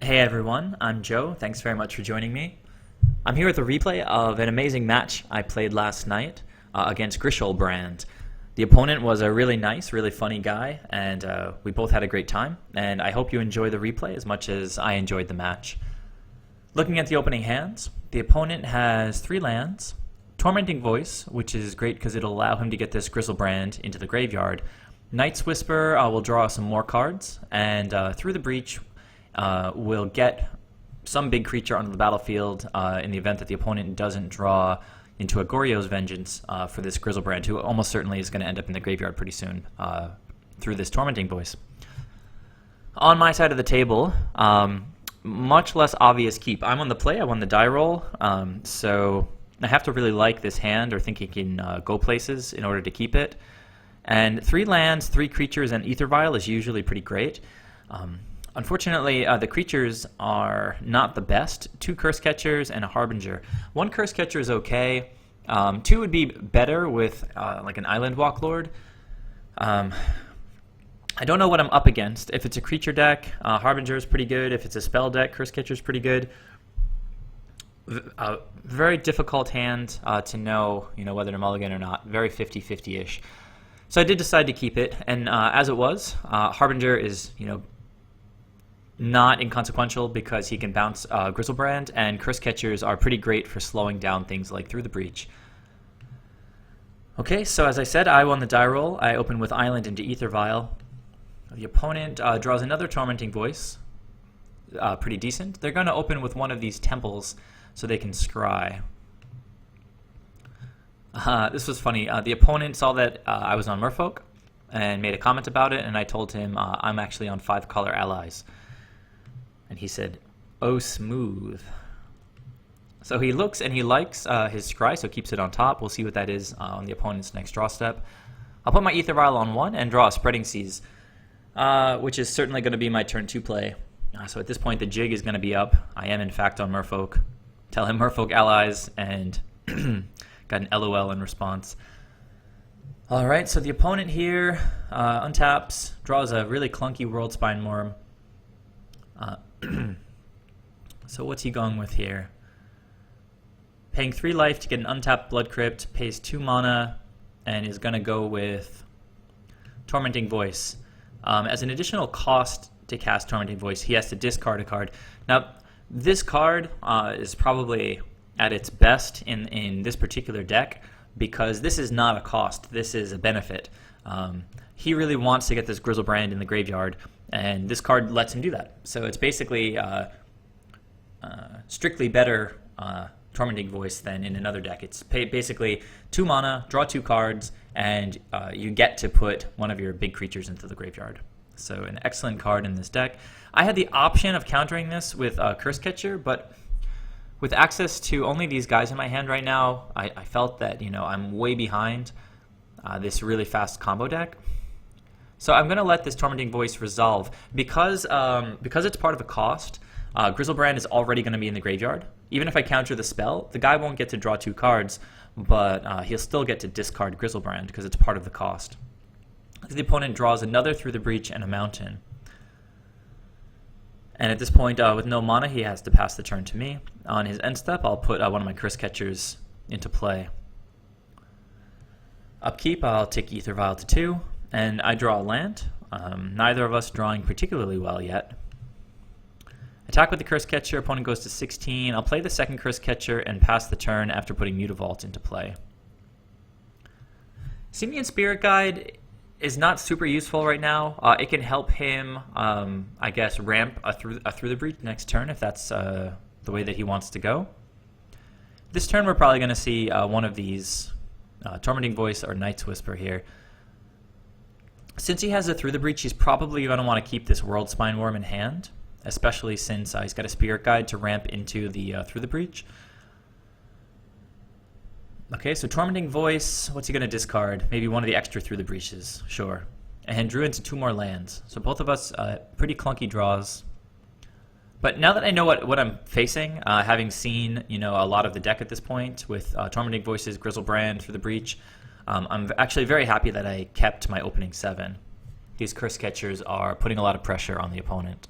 Hey everyone, I'm Joe. Thanks very much for joining me. I'm here with a replay of an amazing match I played last night against Grishoalbrand. The opponent was a really nice, really funny guy, and we both had a great time, and I hope you enjoy the replay as much as I enjoyed the match. Looking at the opening hands, the opponent has 3 lands, Tormenting Voice, which is great because it'll allow him to get this Grishoalbrand into the graveyard. Night's Whisper will draw some more cards, and Through the Breach will get some big creature onto the battlefield in the event that the opponent doesn't draw into a Goryo's Vengeance for this Grishoalbrand, who almost certainly is going to end up in the graveyard pretty soon through this Tormenting Voice. On my side of the table, much less obvious keep. I'm on the play, I won the die roll, so I have to really like this hand or think he can go places in order to keep it. And 3 lands, 3 creatures, and AEther Vial is usually pretty great. Unfortunately, the creatures are not the best. 2 Cursecatchers and a Harbinger. 1 Cursecatcher is okay. 2 would be better with like an Island Walk Lord. I don't know what I'm up against. If it's a creature deck, Harbinger is pretty good. If it's a spell deck, Cursecatcher is pretty good. Very difficult hand to know, whether to mulligan or not. Very 50-50-ish. So I did decide to keep it, and as it was, Harbinger is, not inconsequential because he can bounce Grishoalbrand, and Cursecatchers are pretty great for slowing down things like Through the Breach. Okay, so as I said, I won the die roll. I opened with Island into AEther Vial. The opponent draws another Tormenting Voice. Pretty decent. They're going to open with one of these temples so they can scry. This was funny. The opponent saw that I was on Merfolk and made a comment about it, and I told him I'm actually on 5 color allies. And he said, "Oh, smooth." So he looks and he likes his scry, so keeps it on top. We'll see what that is on the opponent's next draw step. I'll put my AEther Vial on 1 and draw a Spreading Seas, which is certainly going to be my turn 2 play. So at this point, the jig is going to be up. I am, in fact, on Merfolk. Tell him Merfolk allies, and got an LOL in response. All right, so the opponent here untaps, draws a really clunky World Spine Worm. So what's he going with here? Paying 3 life to get an untapped Blood Crypt, pays 2 mana, and is going to go with Tormenting Voice. As an additional cost to cast Tormenting Voice, he has to discard a card. Now, this card is probably at its best in this particular deck because this is not a cost, this is a benefit. He really wants to get this Grishoalbrand in the graveyard, and this card lets him do that. So it's basically strictly better Tormenting Voice than in another deck. It's basically 2 mana, draw 2 cards, and you get to put one of your big creatures into the graveyard. So an excellent card in this deck. I had the option of countering this with Cursecatcher, but with access to only these guys in my hand right now, I felt that I'm way behind this really fast combo deck. So I'm going to let this Tormenting Voice resolve. Because it's part of a cost, Grishoalbrand is already going to be in the graveyard. Even if I counter the spell, the guy won't get to draw 2 cards, but he'll still get to discard Grishoalbrand because it's part of the cost. The opponent draws another Through the Breach and a Mountain. And at this point, with no mana, he has to pass the turn to me. On his end step, I'll put one of my Cursecatchers into play. Upkeep, I'll take AEther Vial to 2. And I draw a land. Neither of us drawing particularly well yet. Attack with the Cursecatcher, opponent goes to 16. I'll play the second Cursecatcher and pass the turn after putting Mutavault into play. Simian Spirit Guide is not super useful right now. It can help him, I guess, ramp a through the Breach next turn if that's the way that he wants to go. This turn we're probably going to see one of these, Tormenting Voice or Night's Whisper here. Since he has a Through the Breach, he's probably going to want to keep this World Spine Worm in hand, especially since he's got a Spirit Guide to ramp into the Through the Breach. Okay, so Tormenting Voice, what's he going to discard? Maybe one of the extra Through the Breaches, sure. And drew into 2 more lands. So both of us pretty clunky draws. But now that I know what I'm facing, having seen a lot of the deck at this point with Tormenting Voices, Grishoalbrand, Through the Breach, I'm actually very happy that I kept my opening 7. These Cursecatchers are putting a lot of pressure on the opponent.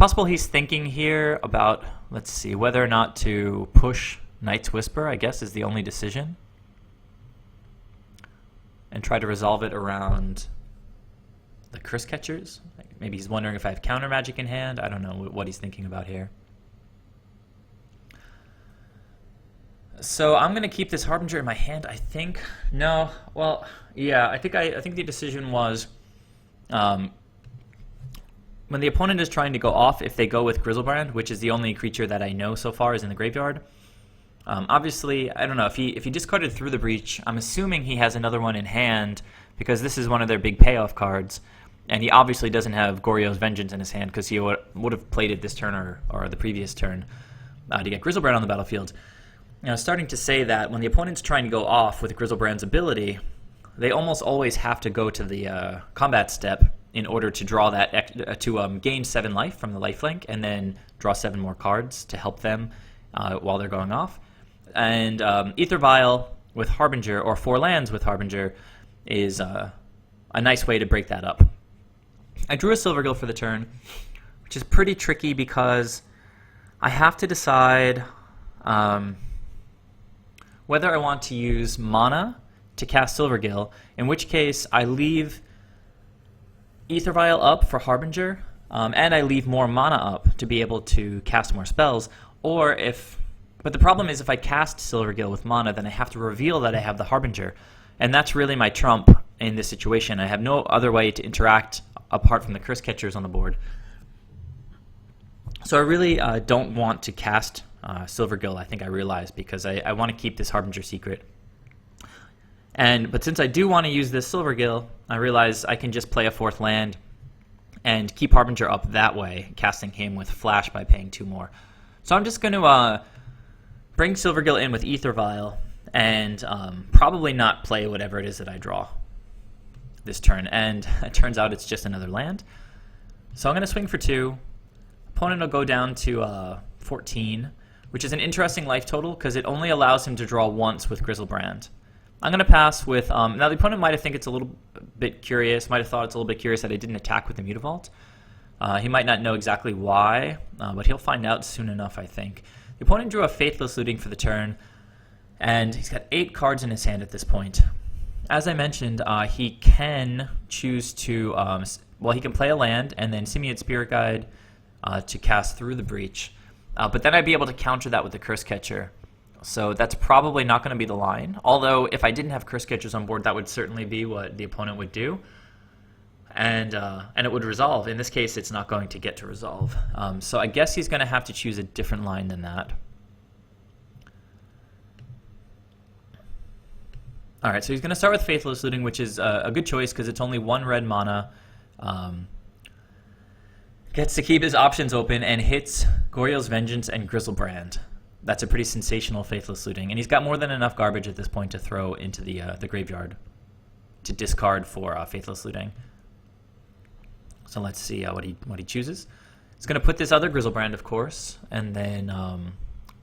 Possible he's thinking here about, let's see, whether or not to push Night's Whisper, I guess, is the only decision. And try to resolve it around the Cursecatchers. Maybe he's wondering if I have counter magic in hand. I don't know what he's thinking about here. So I'm going to keep this Harbinger in my hand, I think. No, well, yeah, I think the decision was when the opponent is trying to go off, if they go with Grishoalbrand, which is the only creature that I know so far is in the graveyard. Obviously, I don't know, if he discarded Through the Breach, I'm assuming he has another one in hand because this is one of their big payoff cards. And he obviously doesn't have Goryo's Vengeance in his hand because he would have played it this turn or the previous turn to get Grishoalbrand on the battlefield. Now, starting to say that when the opponent's trying to go off with Grishoalbrand's ability, they almost always have to go to the combat step in order to draw that gain 7 life from the lifelink and then draw 7 more cards to help them while they're going off. And AEther Vial with Harbinger, or 4 lands with Harbinger, is a nice way to break that up. I drew a Silvergill for the turn, which is pretty tricky because I have to decide whether I want to use mana to cast Silvergill, in which case I leave AEther Vial up for Harbinger, and I leave more mana up to be able to cast more spells, but the problem is if I cast Silvergill with mana, then I have to reveal that I have the Harbinger, and that's really my trump in this situation. I have no other way to interact apart from the Cursecatchers on the board. So I really don't want to cast Silvergill, I think I realized, because I want to keep this Harbinger secret. But since I do want to use this Silvergill, I realize I can just play a 4th land and keep Harbinger up that way, casting him with Flash by paying 2 more. So I'm just going to bring Silvergill in with AEther Vial and probably not play whatever it is that I draw this turn. And it turns out it's just another land. So I'm going to swing for 2. Opponent will go down to 14, which is an interesting life total because it only allows him to draw once with Grishoalbrand. I'm going to pass with, now the opponent might have think it's a little bit curious, might have thought it's a little bit curious that I didn't attack with the Mutavault. He might not know exactly why, but he'll find out soon enough, I think. The opponent drew a Faithless Looting for the turn, and he's got 8 cards in his hand at this point. As I mentioned, he can choose to, he can play a land and then Simian Spirit Guide to cast Through the Breach. But then I'd be able to counter that with the Cursecatcher. So that's probably not going to be the line. Although if I didn't have Cursecatchers on board, that would certainly be what the opponent would do. And it would resolve. In this case, it's not going to get to resolve. So I guess he's going to have to choose a different line than that. All right, so he's going to start with Faithless Looting, which is a good choice because it's only 1 red mana. Gets to keep his options open and hits Goryo's Vengeance and Grishoalbrand. That's a pretty sensational Faithless Looting, and he's got more than enough garbage at this point to throw into the graveyard to discard for Faithless Looting. So let's see what he chooses. He's going to put this other Grishoalbrand, of course, and then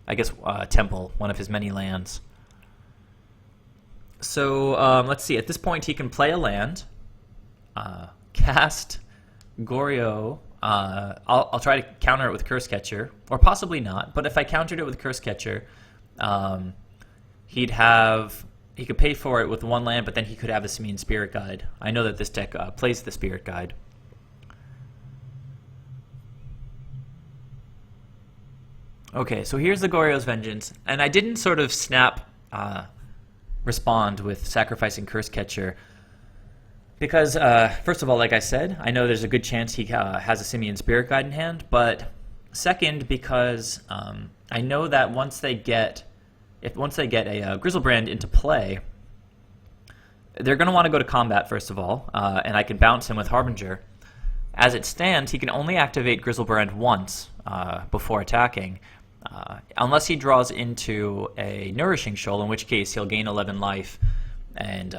I guess Temple, one of his many lands. So let's see. At this point, he can play a land, cast Goryo. I'll try to counter it with Cursecatcher, or possibly not. But if I countered it with Cursecatcher, he could pay for it with 1 land, but then he could have a Simian Spirit Guide. I know that this deck plays the Spirit Guide. Okay, so here's the Goryo's Vengeance, and I didn't sort of snap respond with sacrificing Cursecatcher. Because, first of all, like I said, I know there's a good chance he has a Simian Spirit Guide in hand, but second, because I know that once they get a Grishoalbrand into play, they're going to want to go to combat, first of all, and I can bounce him with Harbinger. As it stands, he can only activate Grishoalbrand once before attacking, unless he draws into a Nourishing Shoal, in which case he'll gain 11 life and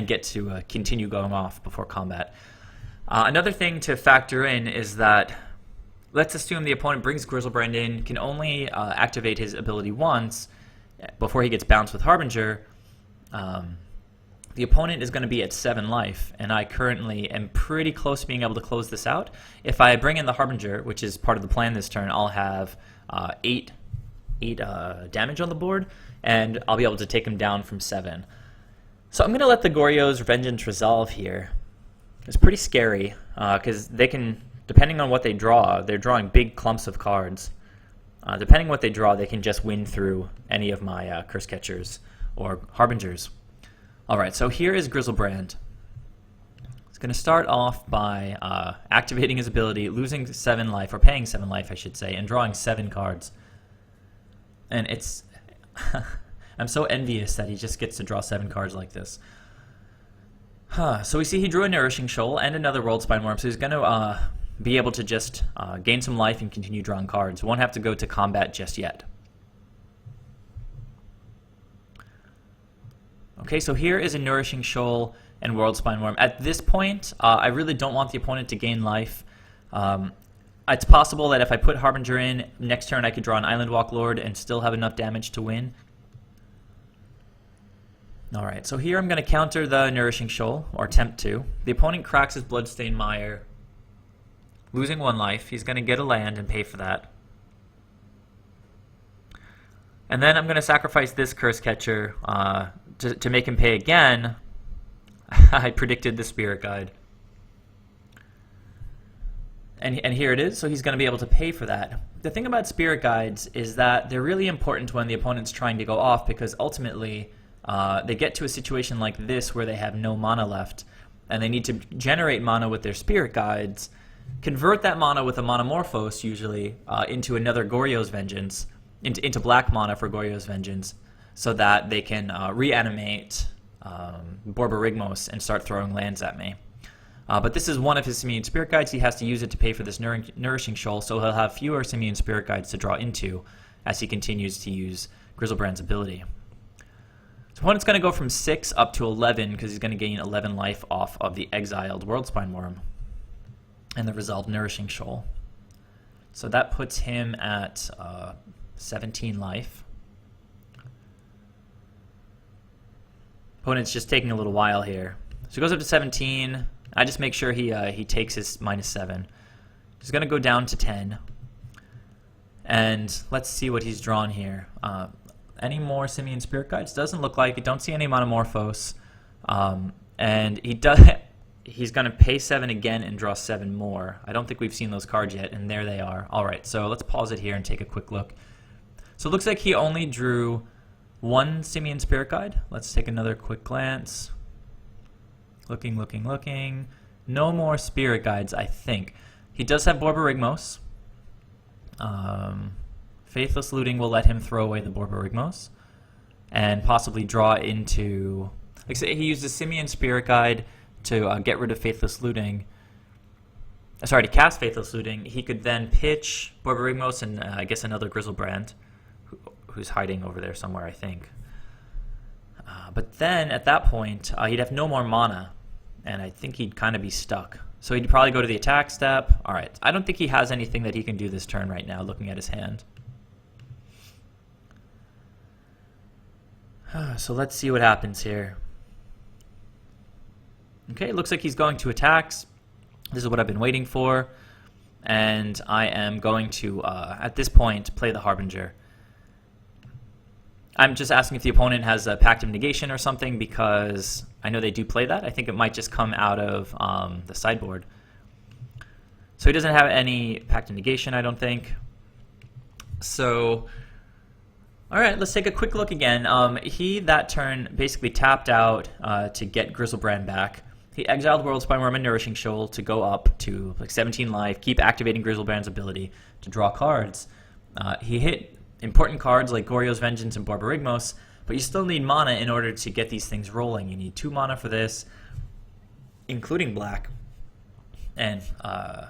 get to continue going off before combat. Another thing to factor in is that, let's assume the opponent brings Grishoalbrand in, can only activate his ability once before he gets bounced with Harbinger. the opponent is going to be at 7 life, and I currently am pretty close to being able to close this out. If I bring in the Harbinger, which is part of the plan this turn, I'll have 8 damage on the board, and I'll be able to take him down from 7. So I'm going to let the Goryo's Vengeance resolve here. It's pretty scary, because they can, depending on what they draw, they're drawing big clumps of cards. Depending on what they draw, they can just win through any of my Cursecatchers or Harbingers. Alright, so here is Grishoalbrand. He's going to start off by activating his ability, losing 7 life, or paying 7 life, I should say, and drawing 7 cards. And it's... I'm so envious that he just gets to draw 7 cards like this. So we see he drew a Nourishing Shoal and another Worldspine Worm, so he's going to be able to just gain some life and continue drawing cards. Won't have to go to combat just yet. Okay, so here is a Nourishing Shoal and Worldspine Worm. At this point, I really don't want the opponent to gain life. It's possible that if I put Harbinger in, next turn I could draw an Island Walk Lord and still have enough damage to win. Alright, so here I'm going to counter the Nourishing Shoal, or attempt to. The opponent cracks his Bloodstained Mire, losing 1 life. He's going to get a land and pay for that. And then I'm going to sacrifice this Cursecatcher to make him pay again. I predicted the Spirit Guide. And here it is, so he's going to be able to pay for that. The thing about Spirit Guides is that they're really important when the opponent's trying to go off, because ultimately they get to a situation like this where they have no mana left, and they need to generate mana with their Spirit Guides, convert that mana with a Monomorphose, usually, into another Goryo's Vengeance, into black mana for Goryo's Vengeance, so that they can reanimate Borborygmos and start throwing lands at me. But this is one of his Simian Spirit Guides. He has to use it to pay for this Nourishing Shoal, so he'll have fewer Simian Spirit Guides to draw into as he continues to use Grishoalbrand's ability. So opponent's going to go from 6 up to 11 because he's going to gain 11 life off of the exiled Worldspine Worm and the resolved Nourishing Shoal. So that puts him at 17 life. Opponent's just taking a little while here. So he goes up to 17. I just make sure he takes his -7. He's going to go down to 10. And let's see what he's drawn here. Any more Simian Spirit Guides? Doesn't look like it. Don't see any Monomorphose. And he's going to pay 7 again and draw 7 more. I don't think we've seen those cards yet, and there they are. All right, so let's pause it here and take a quick look. So it looks like he only drew 1 Simian Spirit Guide. Let's take another quick glance. Looking. No more Spirit Guides, I think. He does have Borborygmos. Faithless Looting will let him throw away the Borborygmos and possibly draw into... Like say he used a Simian Spirit Guide to get rid of Faithless Looting. Sorry, to cast Faithless Looting. He could then pitch Borborygmos and I guess another Grishoalbrand, who's hiding over there somewhere, I think. But then, at that point, he'd have no more mana, and I think he'd kind of be stuck. So he'd probably go to the attack step. All right, I don't think he has anything that he can do this turn right now, looking at his hand. So let's see what happens here. Okay, it looks like he's going to attacks. This is what I've been waiting for. And I am going to, at this point, play the Harbinger. I'm just asking if the opponent has a Pact of Negation or something, because I know they do play that. I think it might just come out of the sideboard. So he doesn't have any Pact of Negation, I don't think. So, all right, let's take a quick look again. He, that turn, basically tapped out to get Grishoalbrand back. He exiled Worldspine Worm and Nourishing Shoal to go up to like 17 life, keep activating Grishoalbrand's ability to draw cards. He hit important cards like Goryo's Vengeance and Borborygmos, but you still need mana in order to get these things rolling. You need 2 mana for this, including black, and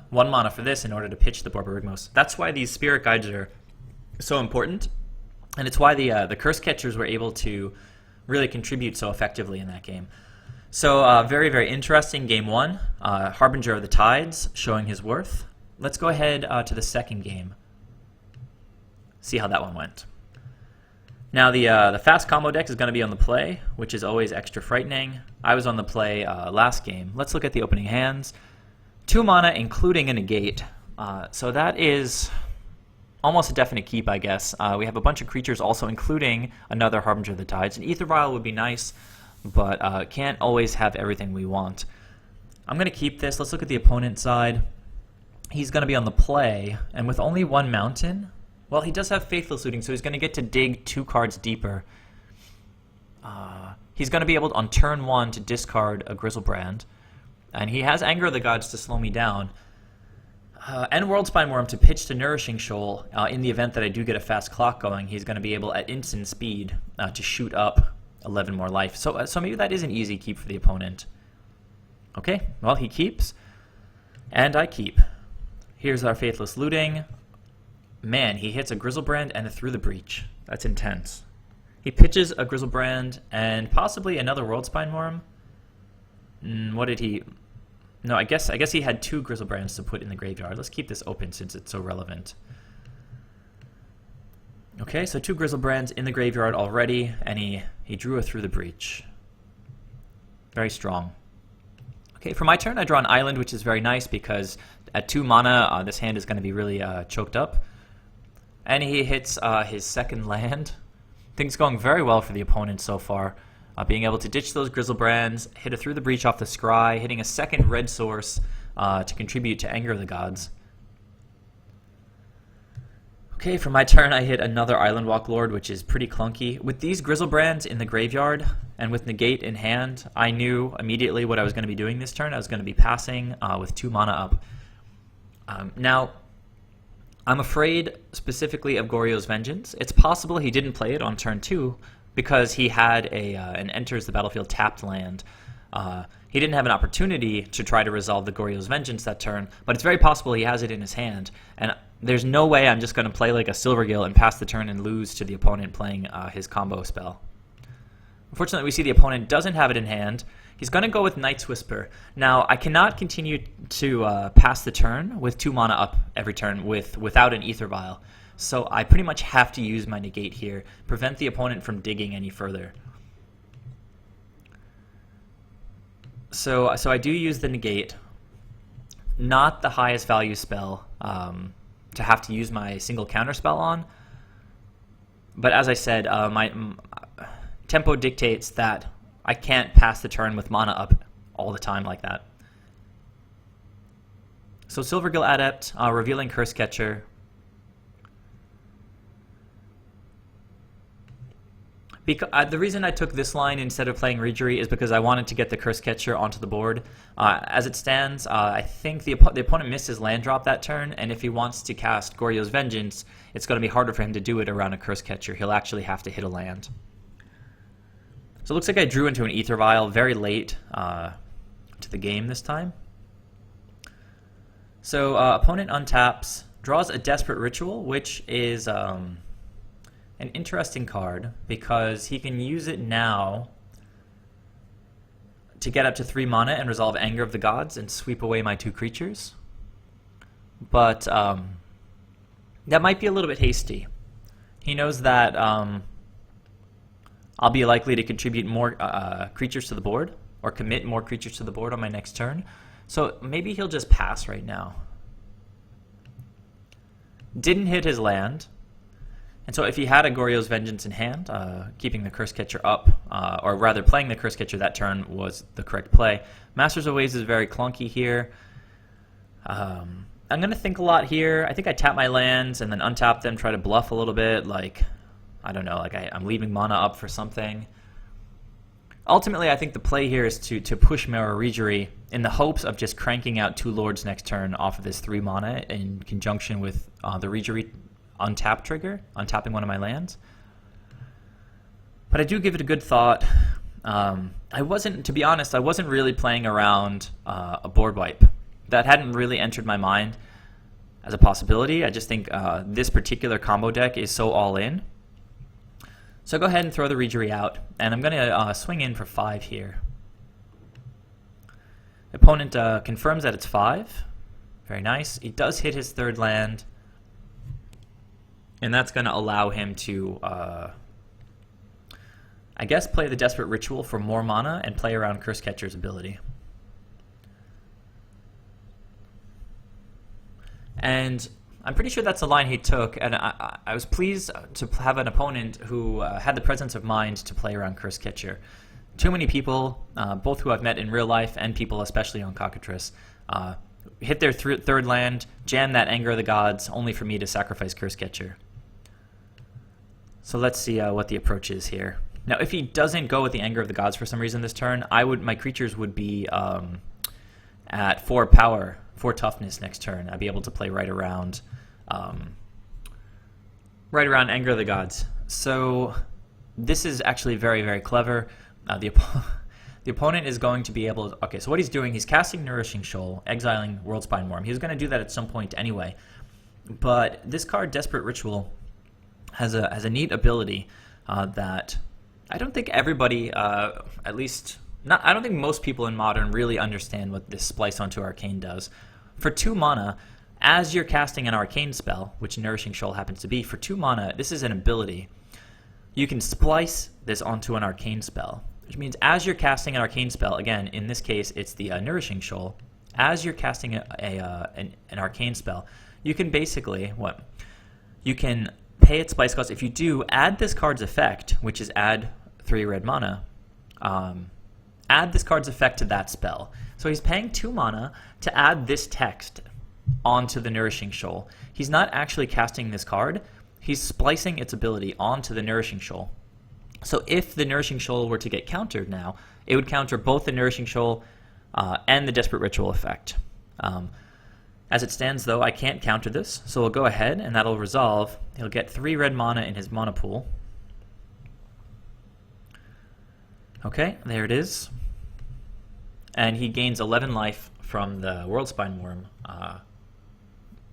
1 mana for this in order to pitch the Borborygmos. That's why these Spirit Guides are so important, and it's why the Cursecatchers were able to really contribute so effectively in that game. So very, very interesting game 1. Harbinger of the Tides showing his worth. Let's go ahead to the second game. See how that one went. Now the fast combo deck is going to be on the play, which is always extra frightening. I was on the play last game. Let's look at the opening hands. 2 mana, including a negate. So that is almost a definite keep, I guess. We have a bunch of creatures also, including another Harbinger of the Tides. An AEther Vial would be nice, but can't always have everything we want. I'm going to keep this. Let's look at the opponent's side. He's going to be on the play, and with only 1 mountain, well, he does have Faithless Looting, so he's going to get to dig 2 cards deeper. He's going to be able, on turn 1, to discard a Grishoalbrand, and he has Anger of the Gods to slow me down, and Worldspine Worm to pitch to Nourishing Shoal. In the event that I do get a fast clock going, he's going to be able, at instant speed, to shoot up 11 more life. So maybe that is an easy keep for the opponent. Okay, well, he keeps, and I keep. Here's our Faithless Looting. Man, he hits a Grishoalbrand and a Through the Breach. That's intense. He pitches a Grishoalbrand and possibly another Worldspine Worm. What did he... No, I guess he had 2 Grishoalbrands to put in the graveyard. Let's keep this open since it's so relevant. Okay, so 2 Grishoalbrands in the graveyard already, and he drew a Through the Breach. Very strong. Okay, for my turn, I draw an island, which is very nice because at 2 mana, this hand is going to be really choked up. And he hits his second land. Things going very well for the opponent so far. Being able to ditch those Grishoalbrands, hit a Through the Breach off the scry, hitting a second red source to contribute to Anger of the Gods. Okay, for my turn, I hit another Island Walk Lord, which is pretty clunky. With these Grishoalbrands in the graveyard and with Negate in hand, I knew immediately what I was going to be doing this turn. I was going to be passing with 2 mana up. Now, I'm afraid specifically of Goryo's Vengeance. It's possible he didn't play it on turn 2 because he had an Enters the Battlefield tapped land. He didn't have an opportunity to try to resolve the Goryo's Vengeance that turn, but it's very possible he has it in his hand. And there's no way I'm just going to play like a Silvergill and pass the turn and lose to the opponent playing his combo spell. Unfortunately, we see the opponent doesn't have it in hand. He's going to go with Night's Whisper. Now, I cannot continue to pass the turn with 2 mana up every turn without an AEther Vial. So I pretty much have to use my Negate here, prevent the opponent from digging any further. So I do use the Negate, not the highest value spell to have to use my single counter spell on. But as I said, my tempo dictates that I can't pass the turn with mana up all the time like that. So Silvergill Adept, revealing Cursecatcher. The reason I took this line instead of playing Reejerey is because I wanted to get the Cursecatcher onto the board. As it stands, I think the opponent missed his land drop that turn, and if he wants to cast Goryo's Vengeance, it's going to be harder for him to do it around a Cursecatcher. He'll actually have to hit a land. So it looks like I drew into an AEther Vial very late to the game this time. So opponent untaps, draws a Desperate Ritual, which is an interesting card because he can use it now to get up to 3 mana and resolve Anger of the Gods and sweep away my 2 creatures. But that might be a little bit hasty. He knows that I'll be likely to contribute more creatures to the board or commit more creatures to the board on my next turn. So maybe he'll just pass right now. Didn't hit his land. And so if he had a Goryo's Vengeance in hand, keeping the Cursecatcher up, or rather playing the Cursecatcher that turn was the correct play. Masters of Ways is very clunky here. I'm going to think a lot here. I think I tap my lands and then untap them, try to bluff a little bit, like, I don't know, like I'm leaving mana up for something. Ultimately, I think the play here is to push Merrow Reejerey in the hopes of just cranking out 2 Lords next turn off of this 3 mana in conjunction with the Reejerey untap trigger, untapping one of my lands. But I do give it a good thought. To be honest, I wasn't really playing around a board wipe. That hadn't really entered my mind as a possibility. I just think this particular combo deck is so all in. So go ahead and throw the Reejerey out, and I'm going to swing in for 5 here. The opponent confirms that it's 5. Very nice. He does hit his 3rd land, and that's going to allow him to I guess play the Desperate Ritual for more mana and play around Cursecatcher's ability. And I'm pretty sure that's the line he took, and I was pleased to have an opponent who had the presence of mind to play around Cursecatcher. Too many people, both who I've met in real life and people especially on Cockatrice, hit their third land, jam that Anger of the Gods, only for me to sacrifice Cursecatcher. So let's see what the approach is here. Now, if he doesn't go with the Anger of the Gods for some reason this turn, my creatures would be at 4 power, 4 toughness next turn. I'd be able to play right around Anger of the Gods. So this is actually very, very clever. The opponent is going to be able to... Okay, so what he's doing, he's casting Nourishing Shoal, exiling Worldspine Worm. He was going to do that at some point anyway. But this card, Desperate Ritual, has a neat ability that I don't think everybody, at least... I don't think most people in Modern really understand what this Splice onto Arcane does. For 2 mana, as you're casting an Arcane spell, which Nourishing Shoal happens to be, for 2 mana, this is an ability. You can splice this onto an Arcane spell, which means as you're casting an Arcane spell, again, in this case, it's the Nourishing Shoal, as you're casting an Arcane spell, you can basically, you can pay its Splice cost. If you do, add this card's effect, which is add 3 red mana, add this card's effect to that spell. So he's paying 2 mana to add this text onto the Nourishing Shoal. He's not actually casting this card, he's splicing its ability onto the Nourishing Shoal. So if the Nourishing Shoal were to get countered now, it would counter both the Nourishing Shoal and the Desperate Ritual effect. As it stands, though, I can't counter this, so we'll go ahead, and that'll resolve. He'll get 3 red mana in his mana pool. Okay, there it is. And he gains 11 life from the Worldspine Worm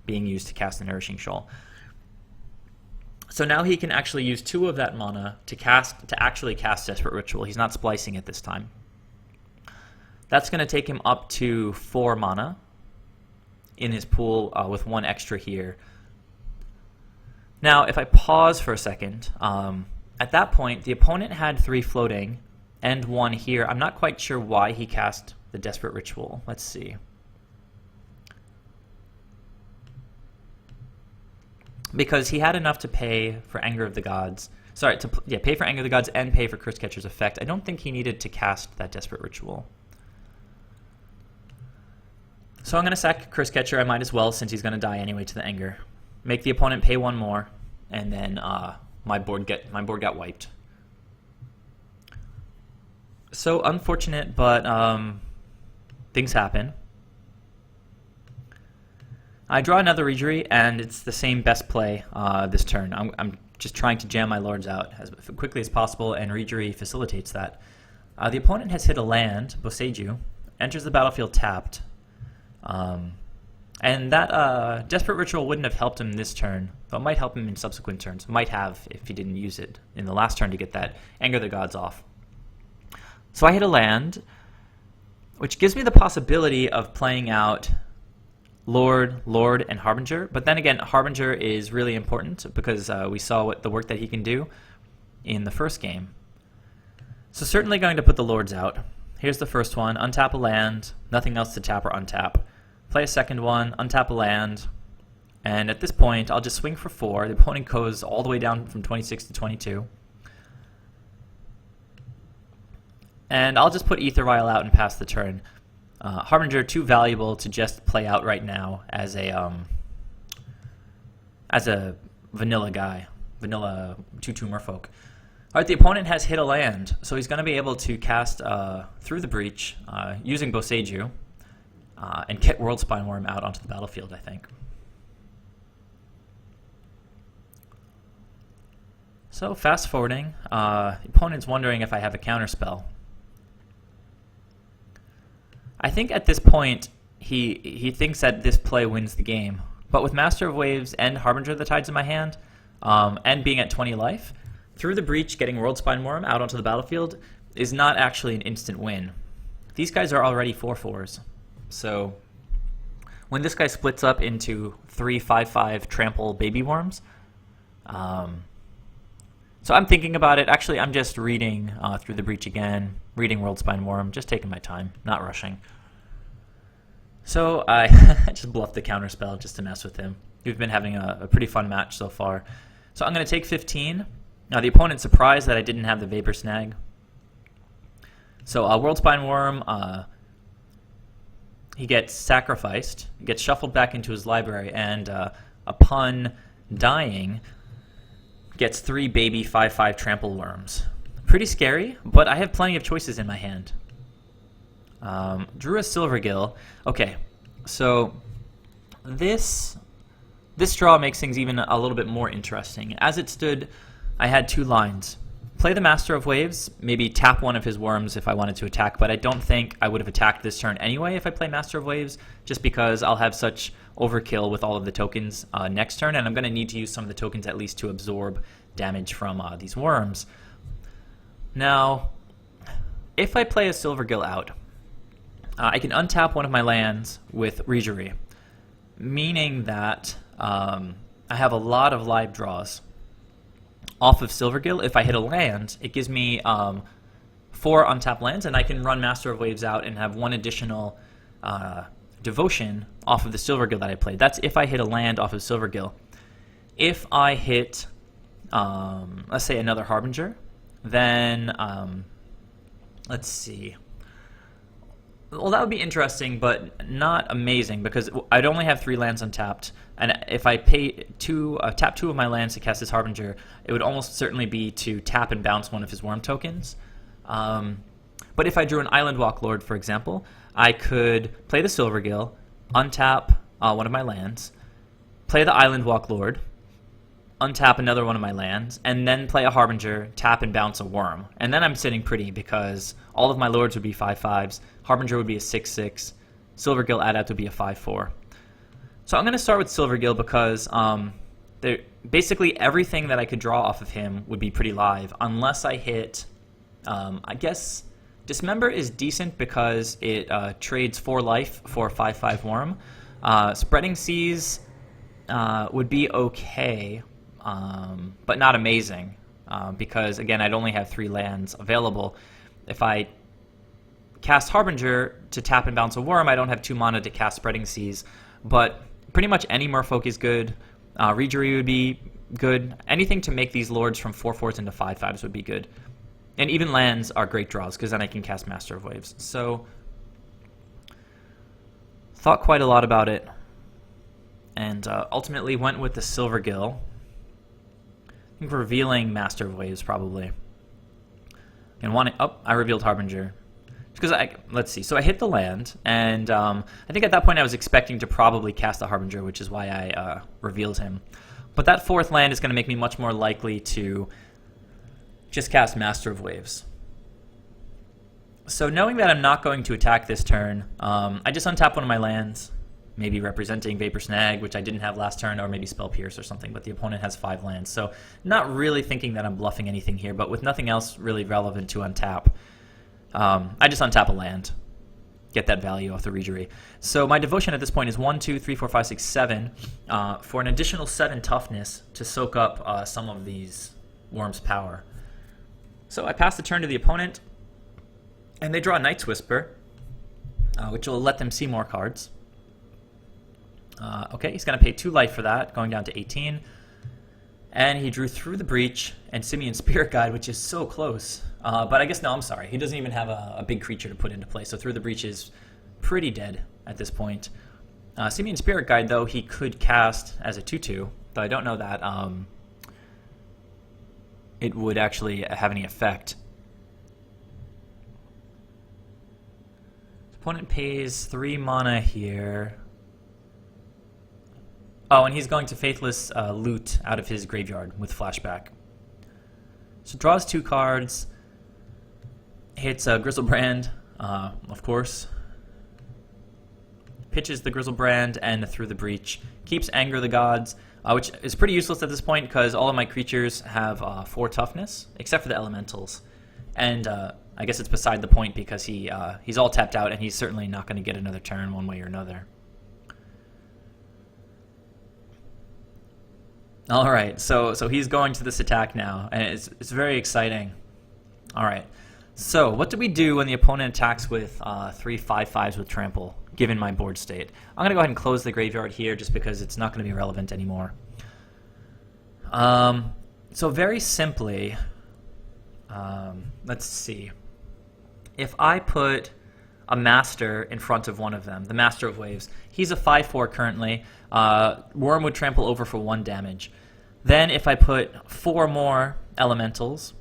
being used to cast the Nourishing Shoal. So now he can actually use 2 of that mana to actually cast Desperate Ritual. He's not splicing it this time. That's going to take him up to 4 mana in his pool with 1 extra here. Now, if I pause for a second, at that point, the opponent had 3 floating and 1 here. I'm not quite sure why he cast the Desperate Ritual. Let's see. Because he had enough to pay for Anger of the Gods. Sorry, pay for Anger of the Gods and pay for Cursecatcher's effect. I don't think he needed to cast that Desperate Ritual. So I'm going to sack Cursecatcher. I might as well, since he's going to die anyway to the Anger. Make the opponent pay 1 more, and then my board got wiped. So unfortunate, but things happen. I draw another Reejerey, and it's the same best play this turn. I'm just trying to jam my lords out as quickly as possible, and Reejerey facilitates that. The opponent has hit a land, Boseiju, enters the battlefield tapped. And that Desperate Ritual wouldn't have helped him this turn, but might help him in subsequent turns. Might have if he didn't use it in the last turn to get that Anger of the Gods off. So I hit a land, which gives me the possibility of playing out Lord, and Harbinger. But then again, Harbinger is really important because we saw the work that he can do in the first game. So certainly going to put the Lords out. Here's the first one. Untap a land. Nothing else to tap or untap. Play a second one. Untap a land. And at this point, I'll just swing for 4. The opponent goes all the way down from 26 to 22. And I'll just put AEther Vial out and pass the turn. Harbinger too valuable to just play out right now as a vanilla guy, vanilla 2/2 Merfolk. All right, the opponent has hit a land, so he's going to be able to cast through the breach using Boseiju and get Worldspine Worm out onto the battlefield, I think. So fast forwarding, the opponent's wondering if I have a counterspell. I think at this point, he thinks that this play wins the game. But with Master of Waves and Harbinger of the Tides in my hand, and being at 20 life, through the breach, getting Worldspine Worm out onto the battlefield is not actually an instant win. These guys are already 4/4s. So when this guy splits up into 3/5/5 trample baby worms, So I'm thinking about it. Actually, I'm just reading Through the Breach again, reading Worldspine Worm, just taking my time, not rushing. So I just bluffed the counterspell just to mess with him. We've been having a pretty fun match so far. So I'm going to take 15. Now the opponent's surprised that I didn't have the Vapor Snag. So Worldspine Worm, he gets sacrificed, gets shuffled back into his library, and upon dying, gets 3 baby 5/5 trample worms. Pretty scary, but I have plenty of choices in my hand. Drew a Silvergill. Okay, so this draw makes things even a little bit more interesting. As it stood, I had 2 lines. Play the Master of Waves, maybe tap one of his worms if I wanted to attack, but I don't think I would have attacked this turn anyway if I play Master of Waves, just because I'll have such overkill with all of the tokens next turn, and I'm going to need to use some of the tokens at least to absorb damage from these worms. Now, if I play a Silvergill out, I can untap one of my lands with Reejerey, meaning that I have a lot of live draws. Off of Silvergill, if I hit a land, it gives me 4 untapped lands, and I can run Master of Waves out and have 1 additional Devotion off of the Silvergill that I played. That's if I hit a land off of Silvergill. If I hit, let's say, another Harbinger, then, let's see. Well, that would be interesting, but not amazing, because I'd only have 3 lands untapped, and if I pay tap 2 of my lands to cast this Harbinger, it would almost certainly be to tap and bounce one of his worm tokens. But if I drew an Island Walk Lord, for example, I could play the Silvergill, untap one of my lands, play the Island Walk Lord, untap another one of my lands, and then play a Harbinger, tap and bounce a worm. And then I'm sitting pretty, because all of my lords would be 5/5s, Harbinger would be a 6/6, Silvergill Adept would be a 5/4. So I'm going to start with Silvergill because basically everything that I could draw off of him would be pretty live, unless I hit, I guess, Dismember is decent because it trades 4 life for a 5/5 worm. Spreading Seas would be okay, but not amazing, because, again, I'd only have 3 lands available. If I cast Harbinger to tap and bounce a worm, I don't have 2 mana to cast Spreading Seas, but pretty much any Merfolk is good. Reejerey would be good. Anything to make these lords from 4/4s into 5/5s would be good. And even lands are great draws, because then I can cast Master of Waves. So, thought quite a lot about it, and ultimately went with the Silvergill. I think revealing Master of Waves, probably. And I revealed Harbinger. Because let's see, so I hit the land, and I think at that point I was expecting to probably cast a Harbinger, which is why I revealed him. But that 4th land is going to make me much more likely to just cast Master of Waves. So knowing that I'm not going to attack this turn, I just untap one of my lands, maybe representing Vapor Snag, which I didn't have last turn, or maybe Spell Pierce or something, but the opponent has 5 lands. So not really thinking that I'm bluffing anything here, but with nothing else really relevant to untap, I just untap a land, get that value off the Reejerey. So my devotion at this point is 1, 2, 3, 4, 5, 6, 7, for an additional 7 toughness to soak up some of these Worm's power. So I pass the turn to the opponent, and they draw a Night's Whisper, which will let them see more cards. Okay, he's going to pay 2 life for that, going down to 18. And he drew Through the Breach and Simian Spirit Guide, which is so close. But I guess, no, I'm sorry. He doesn't even have a big creature to put into play, so Through the Breach is pretty dead at this point. Simian Spirit Guide, though, he could cast as a 2/2, though I don't know that it would actually have any effect. Opponent pays 3 mana here. Oh, and he's going to Faithless loot out of his graveyard with Flashback. So draws 2 cards, hits Grishoalbrand, of course, pitches the Grishoalbrand and Through the Breach, keeps Anger the Gods, which is pretty useless at this point because all of my creatures have 4 toughness, except for the elementals. And I guess it's beside the point because he's all tapped out, and he's certainly not going to get another turn one way or another. All right, so he's going to this attack now, and it's very exciting. All right, so what do we do when the opponent attacks with 3 5/5s with trample, given my board state? I'm going to go ahead and close the graveyard here just because it's not going to be relevant anymore. So very simply, let's see. If I put a Master in front of one of them, the Master of Waves, he's a 5/4 currently. Worm would trample over for 1 damage. Then if I put 4 more elementals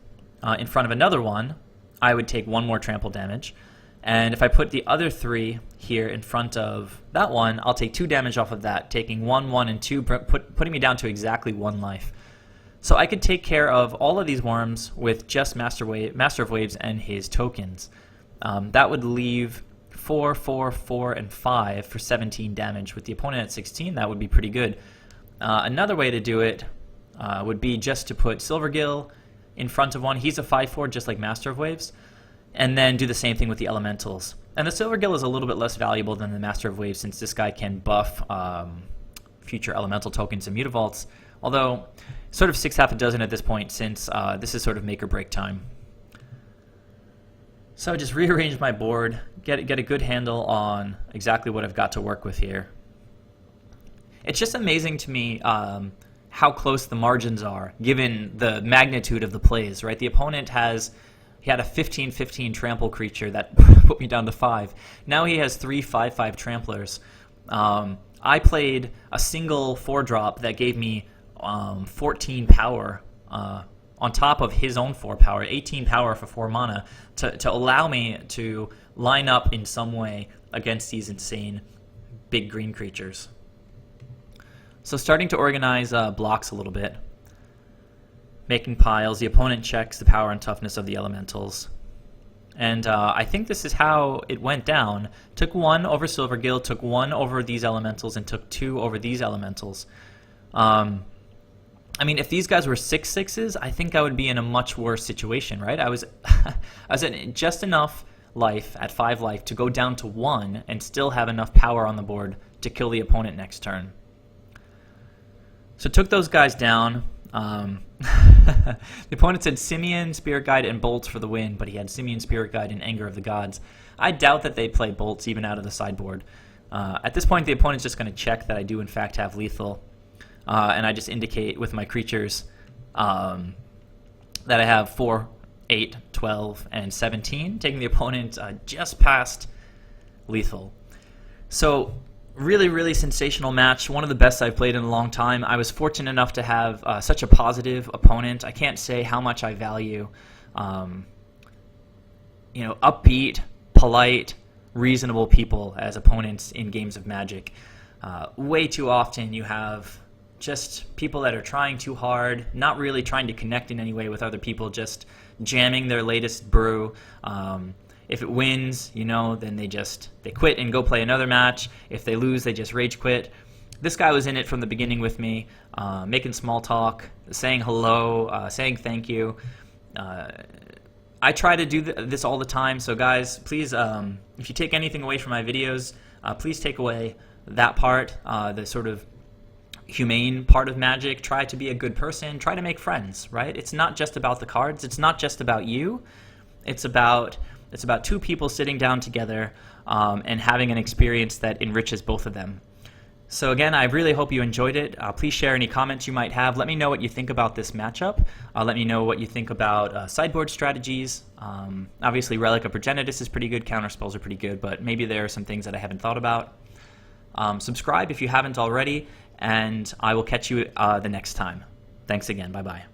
in front of another one, I would take 1 more trample damage. And if I put the other 3 here in front of that one, I'll take 2 damage off of that, taking 1, 1, and 2, putting me down to exactly 1 life. So I could take care of all of these worms with just Master of Waves and his tokens. That would leave 4, 4, 4, and 5 for 17 damage. With the opponent at 16, that would be pretty good. Another way to do it would be just to put Silvergill in front of one. He's a 5/4, just like Master of Waves. And then do the same thing with the elementals. And the Silvergill is a little bit less valuable than the Master of Waves, since this guy can buff future elemental tokens and Mutavaults. Although, sort of 6 half a dozen at this point, since this is sort of make or break time. So just rearrange my board, get a good handle on exactly what I've got to work with here. It's just amazing to me how close the margins are, given the magnitude of the plays, right? The opponent he had a 15/15 trample creature that put me down to 5. Now he has 3 5/5 tramplers. I played a single 4-drop that gave me 14 power on top of his own 4 power, 18 power for 4 mana, to allow me to line up in some way against these insane big green creatures. So starting to organize blocks a little bit. Making piles, the opponent checks the power and toughness of the elementals. And I think this is how it went down. Took 1 over Silvergill, took 1 over these elementals, and took 2 over these elementals. I mean, if these guys were 6/6s, I think I would be in a much worse situation, right? I was at just enough life, at 5 life, to go down to 1 and still have enough power on the board to kill the opponent next turn. So took those guys down. The opponent said Simian, Spirit Guide, and Bolts for the win, but he had Simian, Spirit Guide, and Anger of the Gods. I doubt that they play Bolts even out of the sideboard. At this point, the opponent's just going to check that I do in fact have lethal. And I just indicate with my creatures that I have 4, 8, 12, and 17, taking the opponent just past lethal. So really, really sensational match. One of the best I've played in a long time. I was fortunate enough to have such a positive opponent. I can't say how much I value, upbeat, polite, reasonable people as opponents in games of Magic. Way too often you have just people that are trying too hard, not really trying to connect in any way with other people, just jamming their latest brew. If it wins, then they quit and go play another match. If they lose, they just rage quit. This guy was in it from the beginning with me, making small talk, saying hello, saying thank you. I try to do this all the time, so guys, please, if you take anything away from my videos, please take away that part, the sort of humane part of Magic. Try to be a good person. Try to make friends, right? It's not just about the cards. It's not just about you. It's about 2 people sitting down together and having an experience that enriches both of them. So again, I really hope you enjoyed it. Please share any comments you might have. Let me know what you think about this matchup. Let me know what you think about sideboard strategies. Obviously, Relic of Progenitus is pretty good. Counter spells are pretty good, but maybe there are some things that I haven't thought about. Subscribe if you haven't already, and I will catch you the next time. Thanks again. Bye-bye.